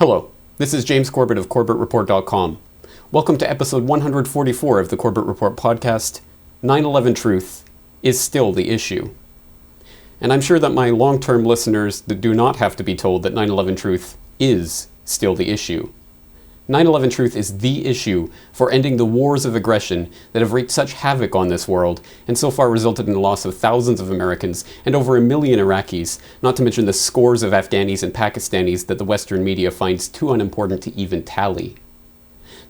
Hello, this is James Corbett of CorbettReport.com. Welcome to episode 144 of the Corbett Report podcast. 9/11 truth is still the issue. And I'm sure that my long-term listeners do not have to be told that 9/11 truth is still the issue. 9/11 truth is the issue for ending the wars of aggression that have wreaked such havoc on this world and so far resulted in the loss of thousands of Americans and over 1 million Iraqis, not to mention the scores of Afghanis and Pakistanis that the Western media finds too unimportant to even tally.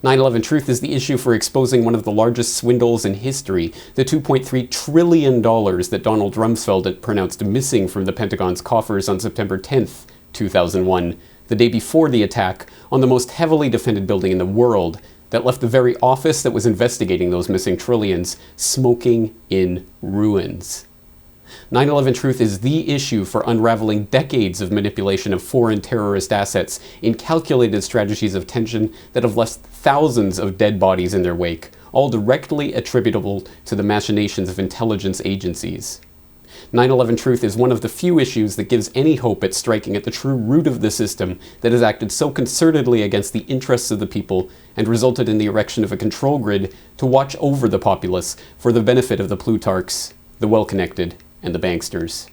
9/11 truth is the issue for exposing one of the largest swindles in history, the $2.3 trillion that Donald Rumsfeld had pronounced missing from the Pentagon's coffers on September 10th, 2001, the day before the attack on the most heavily defended building in the world that left the very office that was investigating those missing trillions smoking in ruins. 9/11 truth is the issue for unraveling decades of manipulation of foreign terrorist assets in calculated strategies of tension that have left thousands of dead bodies in their wake, all directly attributable to the machinations of intelligence agencies. 9/11 truth is one of the few issues that gives any hope at striking at the true root of the system that has acted so concertedly against the interests of the people and resulted in the erection of a control grid to watch over the populace for the benefit of the Plutarchs, the well-connected, and the banksters.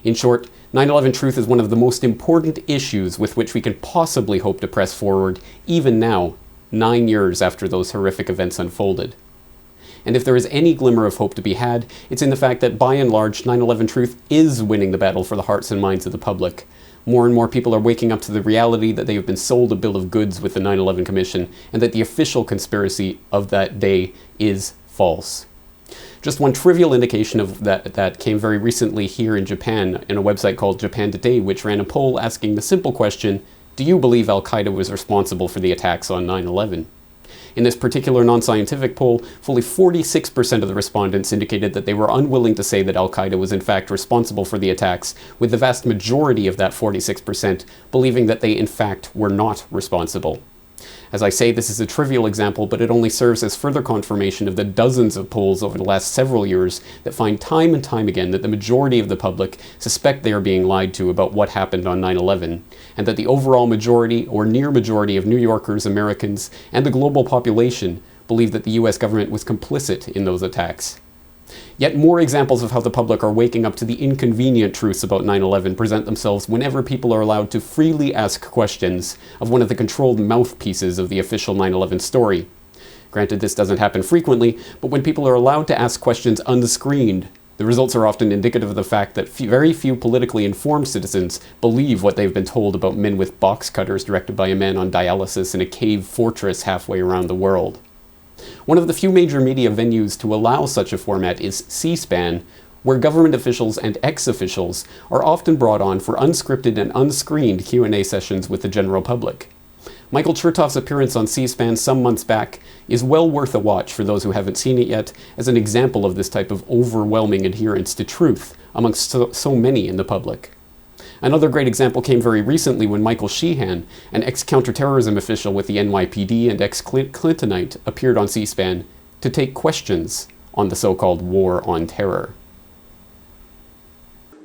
In short, 9/11 truth is one of the most important issues with which we can possibly hope to press forward, even now, 9 years after those horrific events unfolded. And if there is any glimmer of hope to be had, it's in the fact that by and large, 9/11 truth is winning the battle for the hearts and minds of the public. More and more people are waking up to the reality that they have been sold a bill of goods with the 9/11 Commission, and that the official conspiracy of that day is false. Just one trivial indication of that came very recently here in Japan in a website called Japan Today, which ran a poll asking the simple question, do you believe Al-Qaeda was responsible for the attacks on 9/11? In this particular non-scientific poll, fully 46% of the respondents indicated that they were unwilling to say that Al-Qaeda was in fact responsible for the attacks, with the vast majority of that 46% believing that they in fact were not responsible. As I say, this is a trivial example, but it only serves as further confirmation of the dozens of polls over the last several years that find time and time again that the majority of the public suspect they are being lied to about what happened on 9/11, and that the overall majority or near majority of New Yorkers, Americans, and the global population believe that the US government was complicit in those attacks. Yet more examples of how the public are waking up to the inconvenient truths about 9/11 present themselves whenever people are allowed to freely ask questions of one of the controlled mouthpieces of the official 9/11 story. Granted, this doesn't happen frequently, but when people are allowed to ask questions unscreened, the results are often indicative of the fact that very few politically informed citizens believe what they've been told about men with box cutters directed by a man on dialysis in a cave fortress halfway around the world. One of the few major media venues to allow such a format is C-SPAN, where government officials and ex-officials are often brought on for unscripted and unscreened Q&A sessions with the general public. Michael Chertoff's appearance on C-SPAN some months back is well worth a watch for those who haven't seen it yet, as an example of this type of overwhelming adherence to truth amongst so many in the public. Another great example came very recently when Michael Sheehan, an ex-counterterrorism official with the NYPD and ex-Clintonite, appeared on C-SPAN to take questions on the so-called war on terror.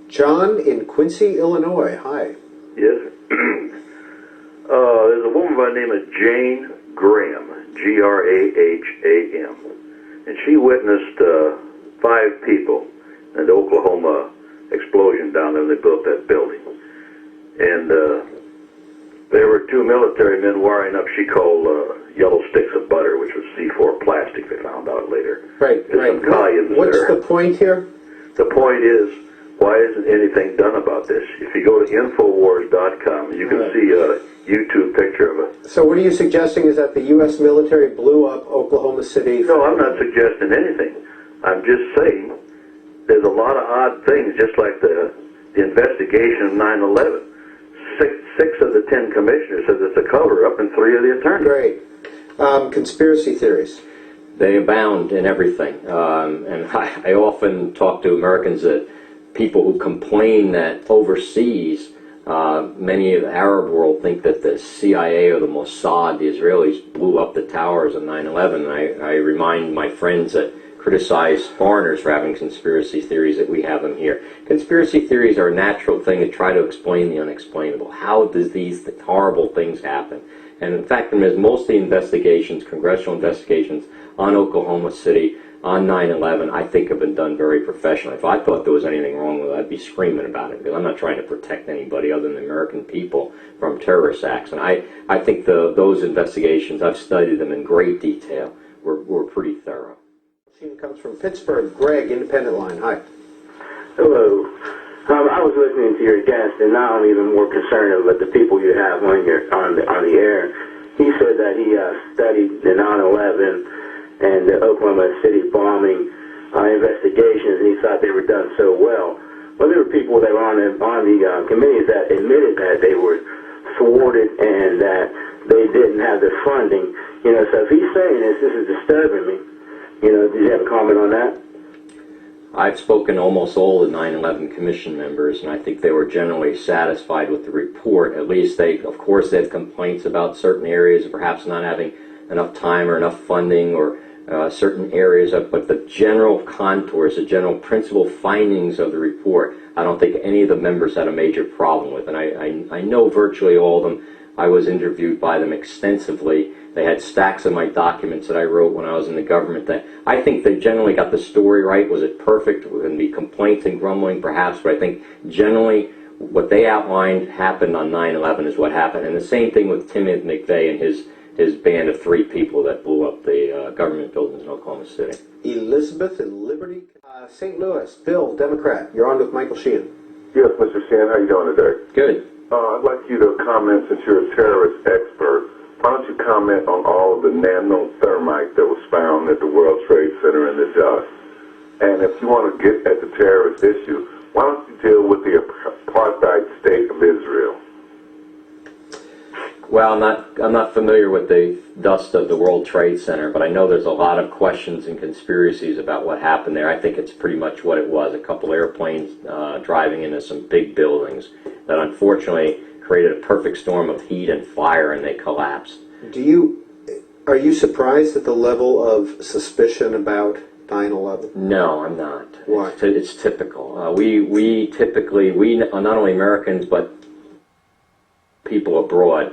John in Quincy, Illinois. Hi. Yes. There's a woman by the name of Jane Graham, Graham, and she witnessed 5 people in the Oklahoma explosion down there when they built that building. And there were 2 military men wiring up, she called yellow sticks of butter, which was C4 plastic, they found out later. Right. Some collions What's there. the point here? The point is, why isn't anything done about this? If you go to Infowars.com, you can see a YouTube picture of it. So what are you suggesting is that the U.S. military blew up Oklahoma City? No, I'm not suggesting anything. I'm just saying there's a lot of odd things, just like the investigation of 9/11. Six of the 10 commissioners said it's a cover-up, and 3 of the attorneys. Great. Conspiracy theories. They abound in everything. And I often talk to Americans, that people who complain that overseas, many of the Arab world think that the CIA or the Mossad, the Israelis, blew up the towers on 9/11. I remind my friends that criticize foreigners for having conspiracy theories that we have them here. Conspiracy theories are a natural thing to try to explain the unexplainable. How does these horrible things happen? And in fact, there's most of the investigations, congressional investigations on Oklahoma City, on 9/11, I think have been done very professionally. If I thought there was anything wrong with it, I'd be screaming about it, because I'm not trying to protect anybody other than the American people from terrorist acts. And I think those investigations, I've studied them in great detail, were pretty thorough. Machine comes from Pittsburgh. Greg, Independent Line. Hi. Hello. I was listening to your guest, and now I'm even more concerned about the people you have on the air. He said that he studied the 9/11 and the Oklahoma City bombing investigations, and he thought they were done so well. Well, there were people that were on the committees that admitted that they were thwarted and that they didn't have the funding. So if he's saying this is disturbing me. Do you have a comment on that? I've spoken to almost all the 9/11 Commission members, and I think they were generally satisfied with the report. At least of course, they had complaints about certain areas, perhaps not having enough time or enough funding, or certain areas but the general contours, the general principal findings of the report, I don't think any of the members had a major problem with. And I know virtually all of them. I was interviewed by them extensively. They had stacks of my documents that I wrote when I was in the government. That I think they generally got the story right. Was it perfect? There would be complaints and grumbling, perhaps, but I think generally what they outlined happened on 9/11 is what happened. And the same thing with Tim McVeigh and his band of 3 people that blew up the government buildings in Oklahoma City. Elizabeth in Liberty. St. Louis. Bill, Democrat. You're on with Michael Sheehan. Yes, Mr. Sheehan, how are you doing today? Good. I'd like you to comment, since you're a terrorist expert, why don't you comment on all of the nanothermite that was found at the World Trade Center in the dust? And if you want to get at the terrorist issue, why don't you deal with the apartheid state of Israel? Well, I'm not familiar with the dust of the World Trade Center, but I know there's a lot of questions and conspiracies about what happened there. I think it's pretty much what it was, a couple airplanes driving into some big buildings that unfortunately created a perfect storm of heat and fire, and they collapsed. Are you surprised at the level of suspicion about 9/11? No, I'm not. Why? It's typical. We typically, not only Americans, but people abroad,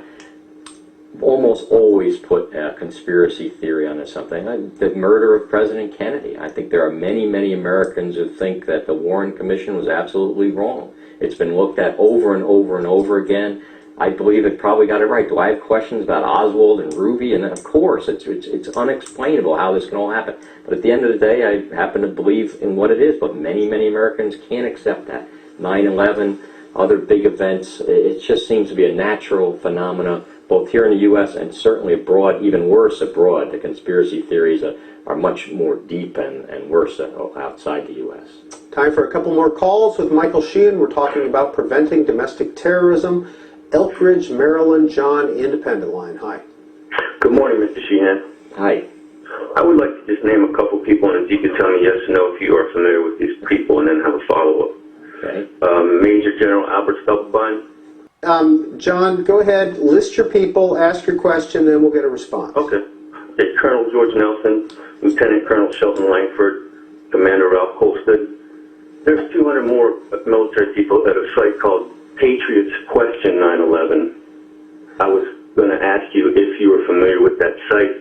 almost always put a conspiracy theory onto something. The murder of President Kennedy. I think there are many, many Americans who think that the Warren Commission was absolutely wrong. It's been looked at over and over and over again. I believe it probably got it right. Do I have questions about Oswald and Ruby? And of course, it's unexplainable how this can all happen. But at the end of the day, I happen to believe in what it is. But many, many Americans can't accept that. 9/11, other big events, it just seems to be a natural phenomena, both here in the U.S. and certainly abroad, even worse abroad. The conspiracy theories are much more deep and worse outside the U.S. Time for a couple more calls with Michael Sheehan. We're talking about preventing domestic terrorism. Elkridge, Maryland. John, Independent Line. Hi. Good morning, Mr. Sheehan. Hi. I would like to just name a couple people, and if you could tell me yes or no if you are familiar with these people, and then have a follow-up. Okay. Major General Albert Stubbebein. John, go ahead. List your people. Ask your question, then we'll get a response. Okay. It's Colonel George Nelson, Lieutenant Colonel Shelton Langford, Commander Ralph Holstead. There's 200 more military people at a site called Patriots Question 9/11. I was going to ask you if you were familiar with that site,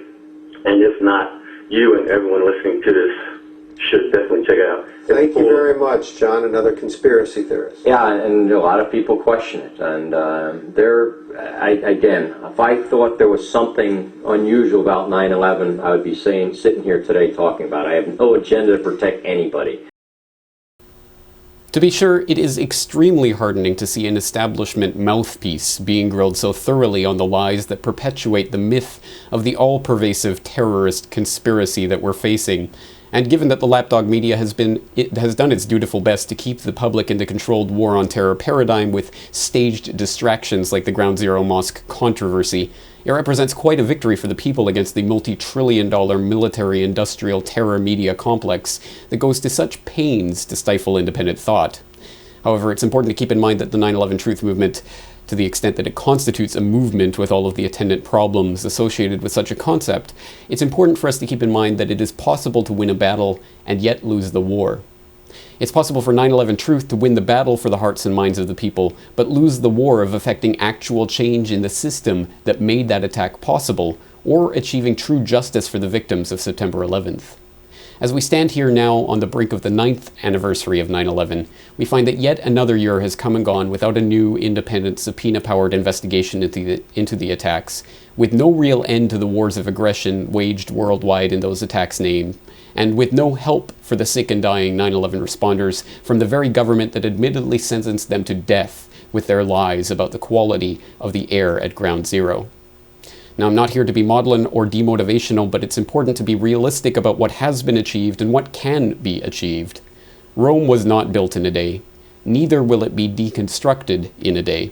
and if not, you and everyone listening to this should definitely check it out. Thank you very much, John. Another conspiracy theorist. Yeah, and a lot of people question it. And again, if I thought there was something unusual about 9/11, I would be sitting here today talking about it. I have no agenda to protect anybody. To be sure, it is extremely heartening to see an establishment mouthpiece being grilled so thoroughly on the lies that perpetuate the myth of the all-pervasive terrorist conspiracy that we're facing. And given that the lapdog media has done its dutiful best to keep the public in the controlled war on terror paradigm with staged distractions like the Ground Zero Mosque controversy, it represents quite a victory for the people against the multi-trillion-dollar military-industrial terror media complex that goes to such pains to stifle independent thought. However, it's important to keep in mind that the 9/11 truth movement to the extent that it constitutes a movement with all of the attendant problems associated with such a concept, it's important for us to keep in mind that it is possible to win a battle and yet lose the war. It's possible for 9/11 Truth to win the battle for the hearts and minds of the people, but lose the war of effecting actual change in the system that made that attack possible, or achieving true justice for the victims of September 11th. As we stand here now on the brink of the 9th anniversary of 9/11, we find that yet another year has come and gone without a new, independent, subpoena-powered investigation into the attacks, with no real end to the wars of aggression waged worldwide in those attacks' name, and with no help for the sick and dying 9/11 responders from the very government that admittedly sentenced them to death with their lies about the quality of the air at Ground Zero. Now, I'm not here to be maudlin or demotivational, but it's important to be realistic about what has been achieved and what can be achieved. Rome was not built in a day. Neither will it be deconstructed in a day.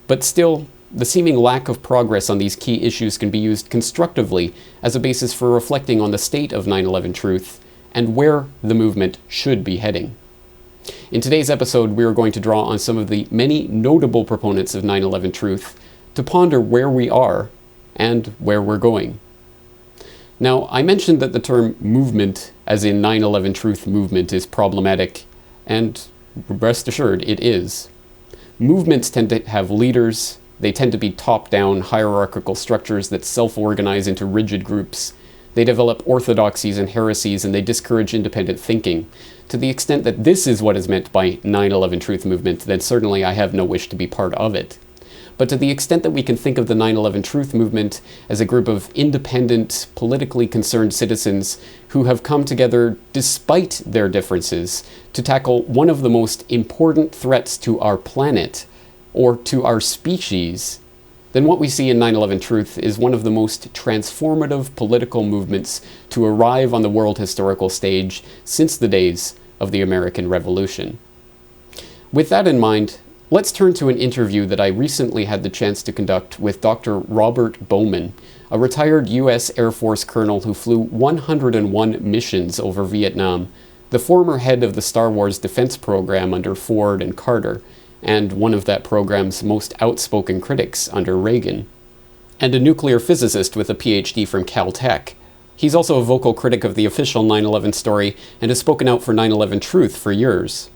But still, the seeming lack of progress on these key issues can be used constructively as a basis for reflecting on the state of 9/11 Truth and where the movement should be heading. In today's episode, we are going to draw on some of the many notable proponents of 9/11 Truth to ponder where we are and where we're going. Now, I mentioned that the term movement, as in 9/11 Truth movement, is problematic, and rest assured, it is. Movements tend to have leaders. They tend to be top-down, hierarchical structures that self-organize into rigid groups. They develop orthodoxies and heresies, and they discourage independent thinking. To the extent that this is what is meant by 9/11 Truth movement, then certainly I have no wish to be part of it. But to the extent that we can think of the 9/11 Truth movement as a group of independent, politically concerned citizens who have come together despite their differences to tackle one of the most important threats to our planet, or to our species, then what we see in 9/11 Truth is one of the most transformative political movements to arrive on the world historical stage since the days of the American Revolution. With that in mind, let's turn to an interview that I recently had the chance to conduct with Dr. Robert Bowman, a retired U.S. Air Force colonel who flew 101 missions over Vietnam, the former head of the Star Wars defense program under Ford and Carter, and one of that program's most outspoken critics under Reagan, and a nuclear physicist with a PhD from Caltech. He's also a vocal critic of the official 9/11 story and has spoken out for 9/11 Truth for years.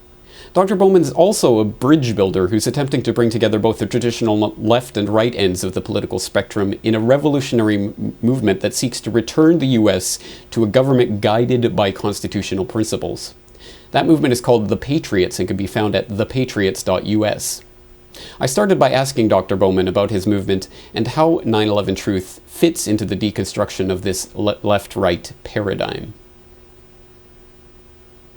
Dr. Bowman's also a bridge builder who's attempting to bring together both the traditional left and right ends of the political spectrum in a revolutionary movement that seeks to return the U.S. to a government guided by constitutional principles. That movement is called The Patriots and can be found at thepatriots.us. I started by asking Dr. Bowman about his movement and how 9/11 Truth fits into the deconstruction of this left-right paradigm.